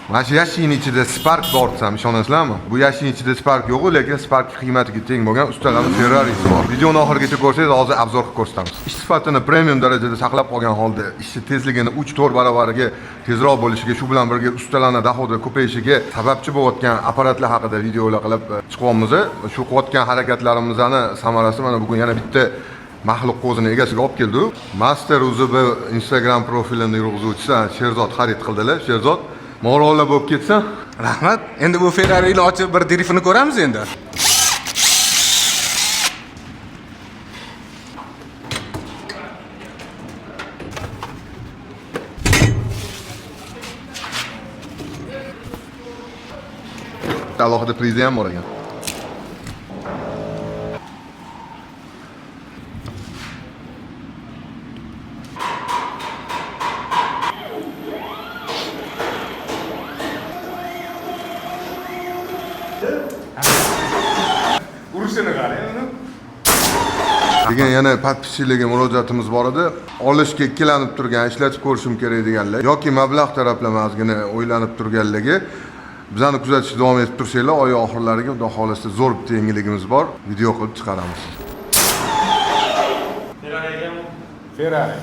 Mana shu yashikning ichida Spark bor desam ishonasizlarmi? Bu yashikning ichida Spark yo'q, lekin Spark qiymatiga teng bo'lgan ustalari Ferrari'si bor. Videoni oxirigacha ko'rsangiz, hozir obzor qilib ko'rsatamiz. Ish sifatini premium darajada saqlab qolgan holda, ish tezligini 3-4 baravariga tezroq bo'lishiga, shu bilan birga ustalarning dohodi ko'payishiga sababchi bo'layotgan apparatlar haqida videolar qilib chiqyapmiz. Shu qilayotgan harakatlarimizning samarasi mana bugun yana bitta maxluq o'zini egasiga olib keldi. Master UZB Instagram profilini yurg'izuvchisi Sherzod xarid qildilar. Sherzod Morola bo'lib ketsa, rahmat. Endi bu Ferrari'ni ochib bir driftini ko'ramiz endi. alohida prizi ham bor ekan. Urishini qarang uni. Degan yana podpischilarga murojaatimiz bor edi. Olishga ikkilanib turgan, ishlatib ko'rishim kerak deganlar yoki mablag' taraflamasgina o'ylanib turganlarga bizani kuzatishda davom etib tursanglar, oy oxirlariga xudo xolasa zo'r bitta yangiligimiz bor, video qilib chiqaramiz. Ferrari